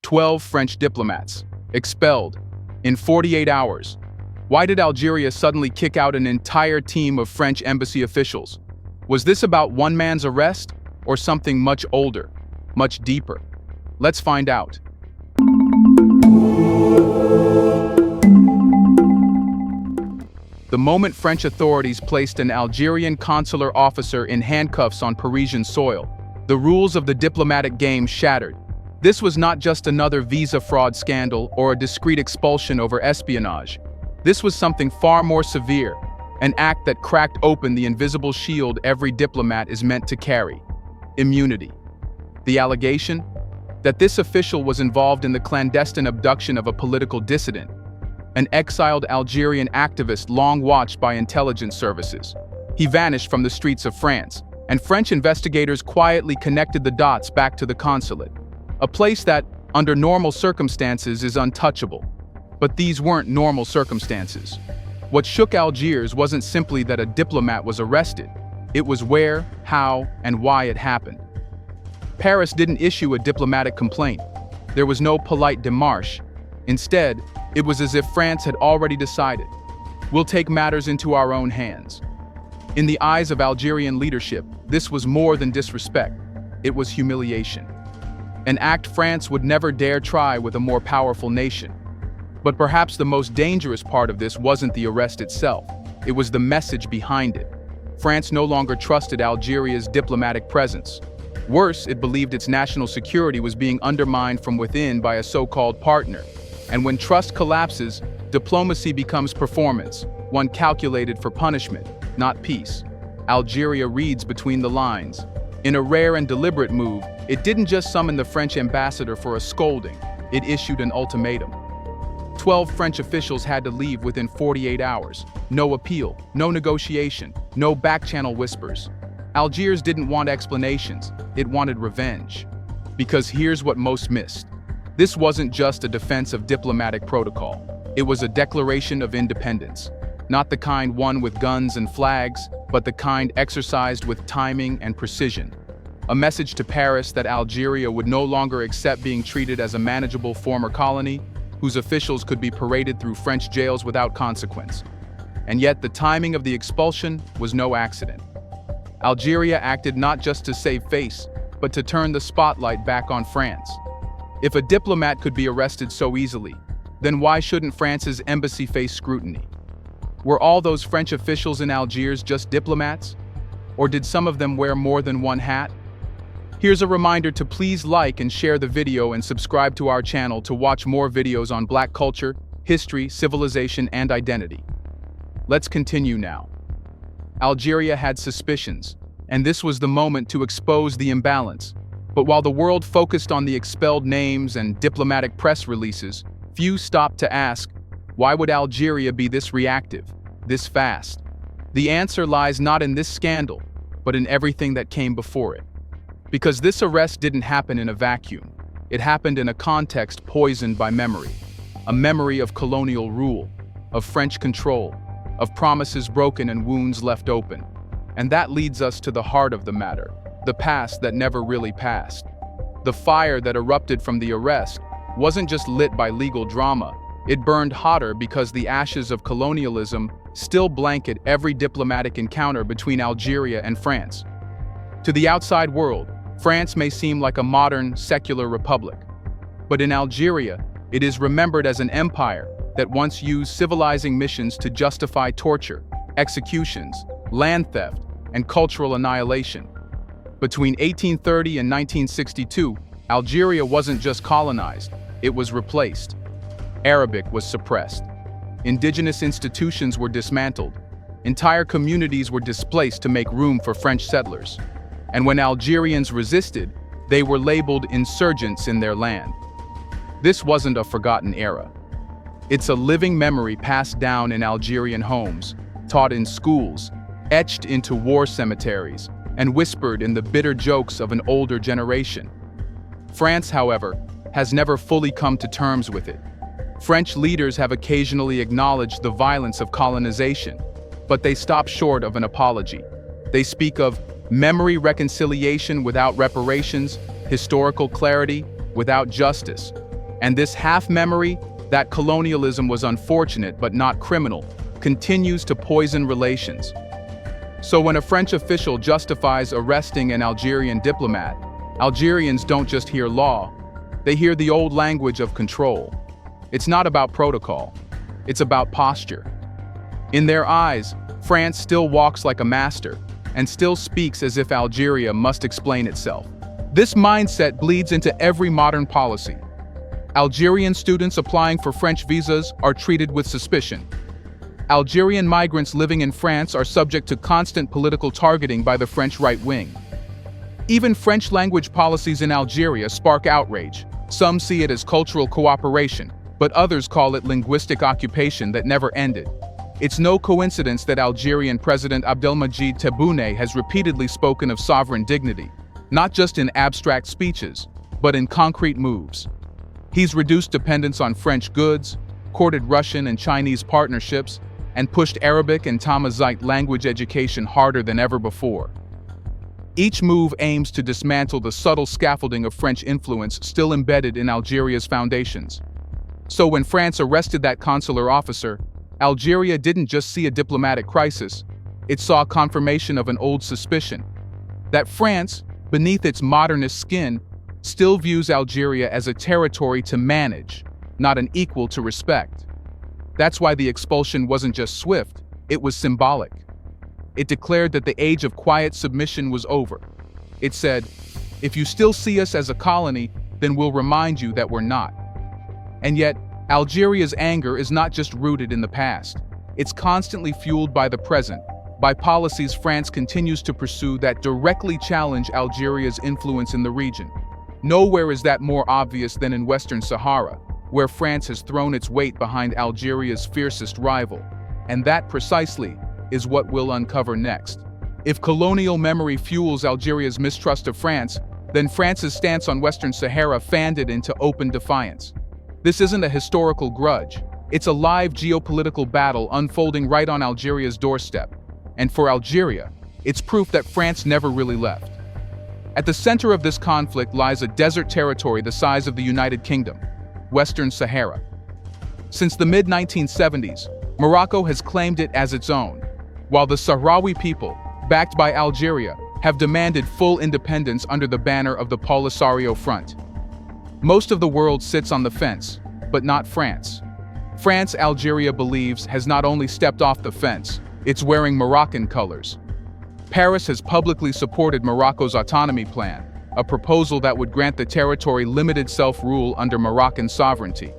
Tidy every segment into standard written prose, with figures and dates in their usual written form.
12 French diplomats, expelled, in 48 hours. Why did Algeria suddenly kick out an entire team of French embassy officials? Was this about one man's arrest, or something much older, much deeper? Let's find out. The moment French authorities placed an Algerian consular officer in handcuffs on Parisian soil, the rules of the diplomatic game shattered. This was not just another visa fraud scandal or a discreet expulsion over espionage. This was something far more severe, an act that cracked open the invisible shield every diplomat is meant to carry: immunity. The allegation? That this official was involved in the clandestine abduction of a political dissident, an exiled Algerian activist long watched by intelligence services. He vanished from the streets of France, and French investigators quietly connected the dots back to the consulate, a place that, under normal circumstances, is untouchable. But these weren't normal circumstances. What shook Algiers wasn't simply that a diplomat was arrested. It was where, how, and why it happened. Paris didn't issue a diplomatic complaint. There was no polite démarche. Instead, it was as if France had already decided, we'll take matters into our own hands. In the eyes of Algerian leadership, this was more than disrespect. It was humiliation. An act France would never dare try with a more powerful nation. But perhaps the most dangerous part of this wasn't the arrest itself. It was the message behind it. France no longer trusted Algeria's diplomatic presence. Worse, it believed its national security was being undermined from within by a so-called partner. And when trust collapses, diplomacy becomes performance, one calculated for punishment, not peace. Algeria reads between the lines. In a rare and deliberate move, it didn't just summon the French ambassador for a scolding, it issued an ultimatum. 12 French officials had to leave within 48 hours. No appeal, no negotiation, no back-channel whispers. Algiers didn't want explanations, it wanted revenge. Because here's what most missed. This wasn't just a defense of diplomatic protocol. It was a declaration of independence. Not the kind won with guns and flags, but the kind exercised with timing and precision. A message to Paris that Algeria would no longer accept being treated as a manageable former colony, whose officials could be paraded through French jails without consequence. And yet the timing of the expulsion was no accident. Algeria acted not just to save face, but to turn the spotlight back on France. If a diplomat could be arrested so easily, then why shouldn't France's embassy face scrutiny? Were all those French officials in Algiers just diplomats? Or did some of them wear more than one hat? Here's a reminder to please like and share the video and subscribe to our channel to watch more videos on Black culture, history, civilization, and identity. Let's continue now. Algeria had suspicions, and this was the moment to expose the imbalance. But while the world focused on the expelled names and diplomatic press releases, few stopped to ask, why would Algeria be this reactive, this fast? The answer lies not in this scandal, but in everything that came before it. Because this arrest didn't happen in a vacuum. It happened in a context poisoned by memory. A memory of colonial rule, of French control, of promises broken and wounds left open. And that leads us to the heart of the matter. The past that never really passed. The fire that erupted from the arrest wasn't just lit by legal drama, it burned hotter because the ashes of colonialism still blanket every diplomatic encounter between Algeria and France. To the outside world, France may seem like a modern, secular republic. But in Algeria, it is remembered as an empire that once used civilizing missions to justify torture, executions, land theft, and cultural annihilation. Between 1830 and 1962, Algeria wasn't just colonized, it was replaced. Arabic was suppressed. Indigenous institutions were dismantled. Entire communities were displaced to make room for French settlers. And when Algerians resisted, they were labeled insurgents in their land. This wasn't a forgotten era. It's a living memory passed down in Algerian homes, taught in schools, etched into war cemeteries, and whispered in the bitter jokes of an older generation. France, however, has never fully come to terms with it. French leaders have occasionally acknowledged the violence of colonization, but they stop short of an apology. They speak of memory reconciliation without reparations, historical clarity without justice. And this half-memory, that colonialism was unfortunate but not criminal, continues to poison relations. So when a French official justifies arresting an Algerian diplomat, Algerians don't just hear law, they hear the old language of control. It's not about protocol, it's about posture. In their eyes, France still walks like a master, and still speaks as if Algeria must explain itself. This mindset bleeds into every modern policy. Algerian students applying for French visas are treated with suspicion. Algerian migrants living in France are subject to constant political targeting by the French right wing. Even French language policies in Algeria spark outrage. Some see it as cultural cooperation, but others call it linguistic occupation that never ended. It's no coincidence that Algerian President Abdelmadjid Tebboune has repeatedly spoken of sovereign dignity, not just in abstract speeches, but in concrete moves. He's reduced dependence on French goods, courted Russian and Chinese partnerships, and pushed Arabic and Tamazight language education harder than ever before. Each move aims to dismantle the subtle scaffolding of French influence still embedded in Algeria's foundations. So when France arrested that consular officer, Algeria didn't just see a diplomatic crisis, it saw confirmation of an old suspicion: that France, beneath its modernist skin, still views Algeria as a territory to manage, not an equal to respect. That's why the expulsion wasn't just swift, it was symbolic. It declared that the age of quiet submission was over. It said, if you still see us as a colony, then we'll remind you that we're not. And yet, Algeria's anger is not just rooted in the past. It's constantly fueled by the present, by policies France continues to pursue that directly challenge Algeria's influence in the region. Nowhere is that more obvious than in Western Sahara, where France has thrown its weight behind Algeria's fiercest rival. And that precisely is what we'll uncover next. If colonial memory fuels Algeria's mistrust of France, then France's stance on Western Sahara fanned it into open defiance. This isn't a historical grudge, it's a live geopolitical battle unfolding right on Algeria's doorstep. And for Algeria, it's proof that France never really left. At the center of this conflict lies a desert territory the size of the United Kingdom, Western Sahara. Since the mid-1970s, Morocco has claimed it as its own, while the Sahrawi people, backed by Algeria, have demanded full independence under the banner of the Polisario Front. Most of the world sits on the fence, but not France. France, Algeria believes, has not only stepped off the fence, it's wearing Moroccan colors. Paris has publicly supported Morocco's autonomy plan, a proposal that would grant the territory limited self-rule under Moroccan sovereignty.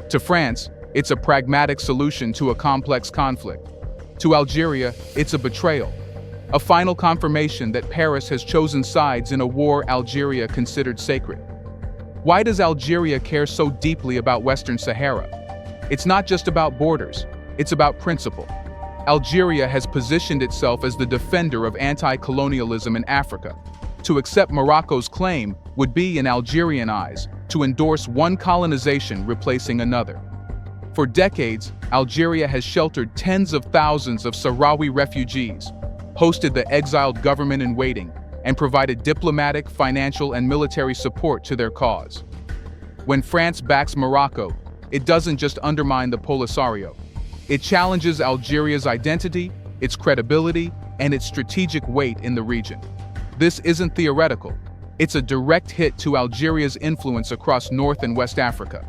To France, it's a pragmatic solution to a complex conflict. To Algeria, it's a betrayal, a final confirmation that Paris has chosen sides in a war Algeria considered sacred. Why does Algeria care so deeply about Western Sahara? It's not just about borders, it's about principle. Algeria has positioned itself as the defender of anti-colonialism in Africa. To accept Morocco's claim would be, in Algerian eyes, to endorse one colonization replacing another. For decades, Algeria has sheltered tens of thousands of Sahrawi refugees, hosted the exiled government in waiting, and provided diplomatic, financial, and military support to their cause. When France backs Morocco, it doesn't just undermine the Polisario. It challenges Algeria's identity, its credibility, and its strategic weight in the region. This isn't theoretical. It's a direct hit to Algeria's influence across North and West Africa.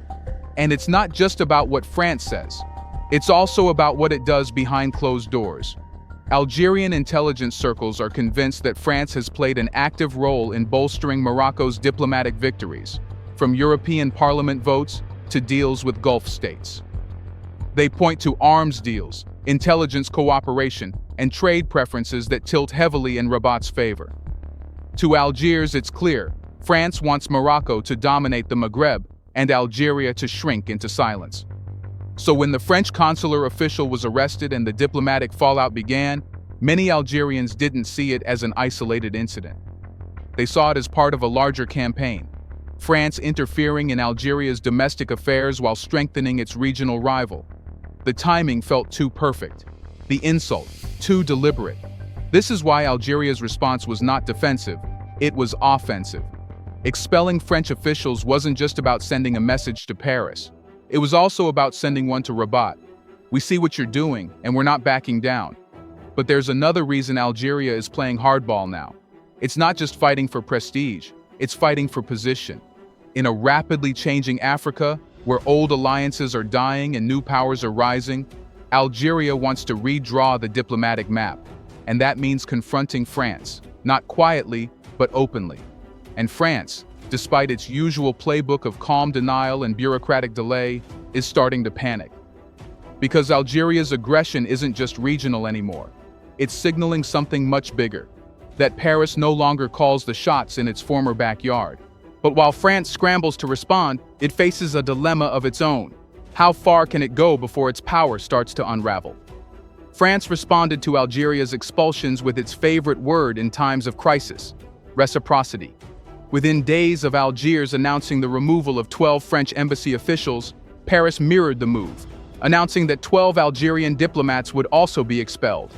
And it's not just about what France says. It's also about what it does behind closed doors. Algerian intelligence circles are convinced that France has played an active role in bolstering Morocco's diplomatic victories, from European Parliament votes to deals with Gulf states. They point to arms deals, intelligence cooperation, and trade preferences that tilt heavily in Rabat's favor. To Algiers, it's clear, France wants Morocco to dominate the Maghreb and Algeria to shrink into silence. So when the French consular official was arrested and the diplomatic fallout began, many Algerians didn't see it as an isolated incident. They saw it as part of a larger campaign, France interfering in Algeria's domestic affairs while strengthening its regional rival. The timing felt too perfect, the insult too deliberate. This is why Algeria's response was not defensive, it was offensive. Expelling French officials wasn't just about sending a message to Paris. It was also about sending one to Rabat. We see what you're doing, and we're not backing down. But there's another reason Algeria is playing hardball now. It's not just fighting for prestige, it's fighting for position. In a rapidly changing Africa, where old alliances are dying and new powers are rising, Algeria wants to redraw the diplomatic map. And that means confronting France, not quietly, but openly. And France, despite its usual playbook of calm denial and bureaucratic delay, is starting to panic. Because Algeria's aggression isn't just regional anymore. It's signaling something much bigger. That Paris no longer calls the shots in its former backyard. But while France scrambles to respond, it faces a dilemma of its own. How far can it go before its power starts to unravel? France responded to Algeria's expulsions with its favorite word in times of crisis: reciprocity. Within days of Algiers announcing the removal of 12 French embassy officials, Paris mirrored the move, announcing that 12 Algerian diplomats would also be expelled.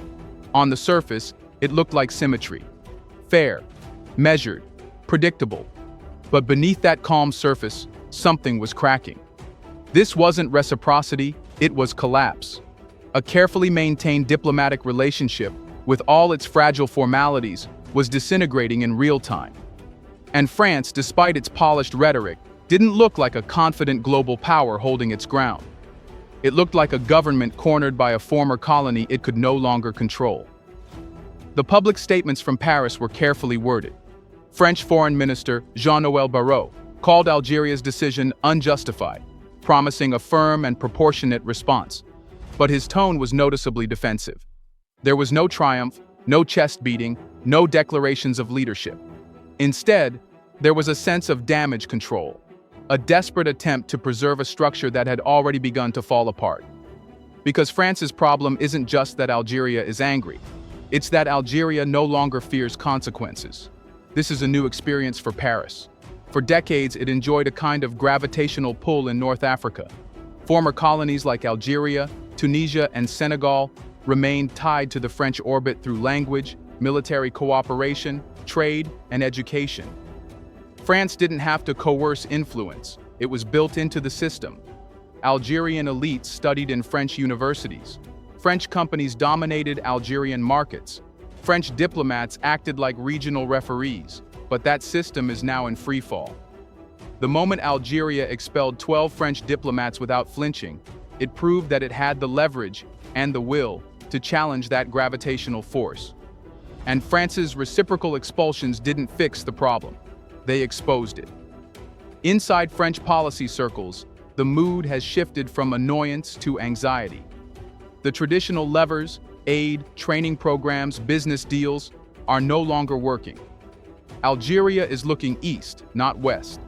On the surface, it looked like symmetry. Fair, measured, predictable. But beneath that calm surface, something was cracking. This wasn't reciprocity, it was collapse. A carefully maintained diplomatic relationship, with all its fragile formalities, was disintegrating in real time. And France, despite its polished rhetoric, didn't look like a confident global power holding its ground. It looked like a government cornered by a former colony it could no longer control. The public statements from Paris were carefully worded. French Foreign Minister Jean-Noël Barrot called Algeria's decision unjustified, promising a firm and proportionate response. But his tone was noticeably defensive. There was no triumph, no chest beating, no declarations of leadership. Instead, there was a sense of damage control, a desperate attempt to preserve a structure that had already begun to fall apart. Because France's problem isn't just that Algeria is angry. It's that Algeria no longer fears consequences. This is a new experience for Paris. For decades, it enjoyed a kind of gravitational pull in North Africa. Former colonies like Algeria, Tunisia, and Senegal remained tied to the French orbit through language, military cooperation, trade, and education. France didn't have to coerce influence. It was built into the system. Algerian elites studied in French universities. French companies dominated Algerian markets. French diplomats acted like regional referees, but that system is now in freefall. The moment Algeria expelled 12 French diplomats without flinching, it proved that it had the leverage and the will to challenge that gravitational force. And France's reciprocal expulsions didn't fix the problem. They exposed it. Inside French policy circles, the mood has shifted from annoyance to anxiety. The traditional levers, aid, training programs, business deals, are no longer working. Algeria is looking east, not west.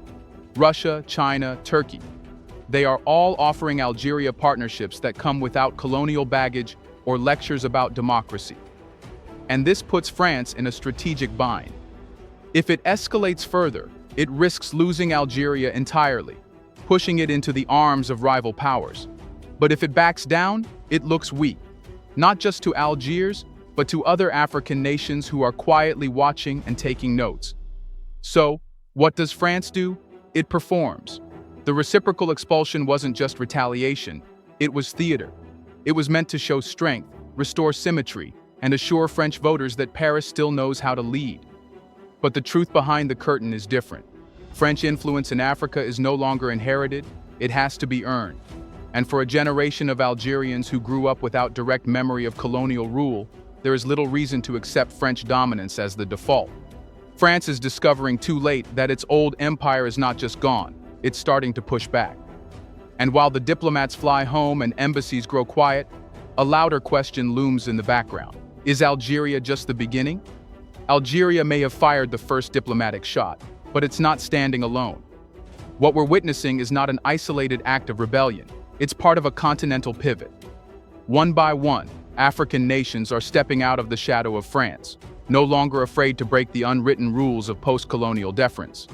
Russia, China, Turkey. They are all offering Algeria partnerships that come without colonial baggage or lectures about democracy. And this puts France in a strategic bind. If it escalates further, it risks losing Algeria entirely, pushing it into the arms of rival powers. But if it backs down, it looks weak, not just to Algiers, but to other African nations who are quietly watching and taking notes. So, what does France do? It performs. The reciprocal expulsion wasn't just retaliation, it was theater. It was meant to show strength, restore symmetry, and assure French voters that Paris still knows how to lead. But the truth behind the curtain is different. French influence in Africa is no longer inherited, it has to be earned. And for a generation of Algerians who grew up without direct memory of colonial rule, there is little reason to accept French dominance as the default. France is discovering too late that its old empire is not just gone, it's starting to push back. And while the diplomats fly home and embassies grow quiet, a louder question looms in the background. Is Algeria just the beginning? Algeria may have fired the first diplomatic shot, but it's not standing alone. What we're witnessing is not an isolated act of rebellion, it's part of a continental pivot. One by one, African nations are stepping out of the shadow of France, no longer afraid to break the unwritten rules of post-colonial deference.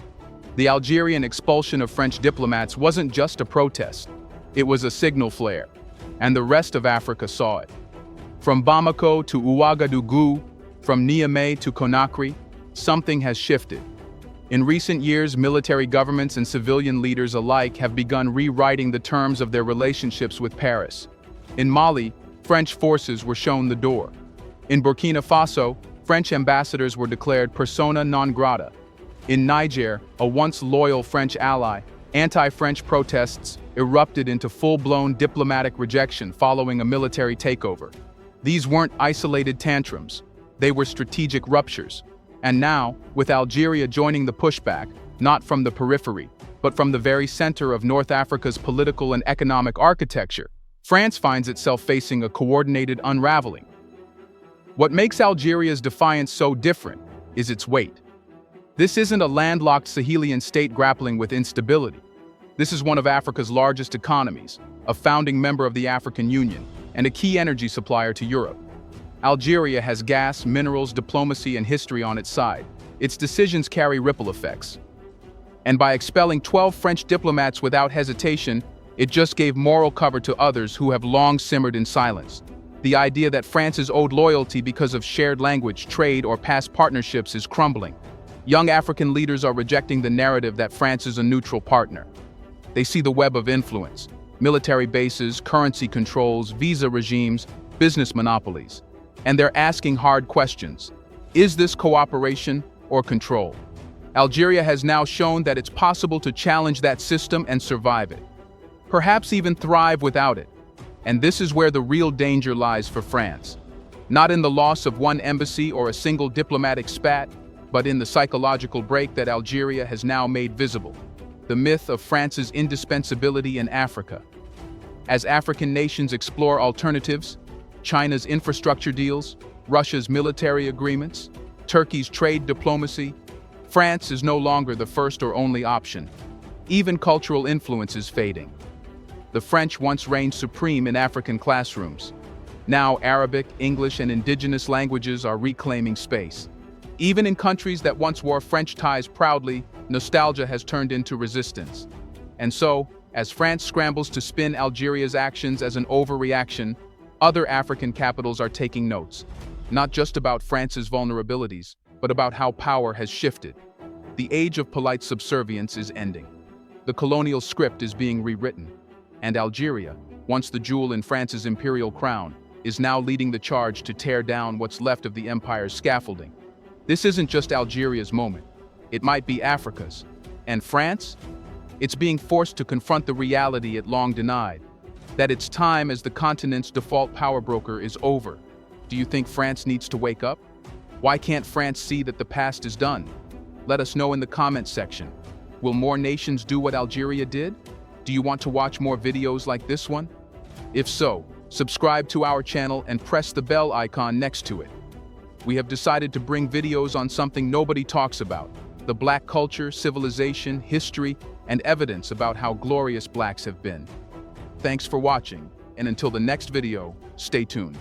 The Algerian expulsion of French diplomats wasn't just a protest, it was a signal flare, and the rest of Africa saw it. From Bamako to Ouagadougou, from Niamey to Conakry, something has shifted. In recent years, military governments and civilian leaders alike have begun rewriting the terms of their relationships with Paris. In Mali, French forces were shown the door. In Burkina Faso, French ambassadors were declared persona non grata. In Niger, a once loyal French ally, anti-French protests erupted into full-blown diplomatic rejection following a military takeover. These weren't isolated tantrums, they were strategic ruptures. And now, with Algeria joining the pushback, not from the periphery, but from the very center of North Africa's political and economic architecture, France finds itself facing a coordinated unraveling. What makes Algeria's defiance so different is its weight. This isn't a landlocked Sahelian state grappling with instability. This is one of Africa's largest economies, a founding member of the African Union, and a key energy supplier to Europe. Algeria has gas, minerals, diplomacy, and history on its side. Its decisions carry ripple effects. And by expelling 12 French diplomats without hesitation, it just gave moral cover to others who have long simmered in silence. The idea that France is owed loyalty because of shared language, trade, or past partnerships is crumbling. Young African leaders are rejecting the narrative that France is a neutral partner. They see the web of influence: military bases, currency controls, visa regimes, business monopolies. And they're asking hard questions. Is this cooperation or control? Algeria has now shown that it's possible to challenge that system and survive it. Perhaps even thrive without it. And this is where the real danger lies for France. Not in the loss of one embassy or a single diplomatic spat, but in the psychological break that Algeria has now made visible. The myth of France's indispensability in Africa. As African nations explore alternatives, China's infrastructure deals, Russia's military agreements, Turkey's trade diplomacy, France is no longer the first or only option. Even cultural influence is fading. The French once reigned supreme in African classrooms. Now Arabic, English, and indigenous languages are reclaiming space. Even in countries that once wore French ties proudly, nostalgia has turned into resistance. And so, as France scrambles to spin Algeria's actions as an overreaction, other African capitals are taking notes, not just about France's vulnerabilities, but about how power has shifted. The age of polite subservience is ending. The colonial script is being rewritten, and Algeria, once the jewel in France's imperial crown, is now leading the charge to tear down what's left of the empire's scaffolding. This isn't just Algeria's moment. It might be Africa's. And France? It's being forced to confront the reality it long denied, that its time as the continent's default power broker is over. Do you think France needs to wake up? Why can't France see that the past is done? Let us know in the comments section. Will more nations do what Algeria did? Do you want to watch more videos like this one? If so, subscribe to our channel and press the bell icon next to it. We have decided to bring videos on something nobody talks about: the Black culture, civilization, history, and evidence about how glorious Blacks have been. Thanks for watching, and until the next video, stay tuned.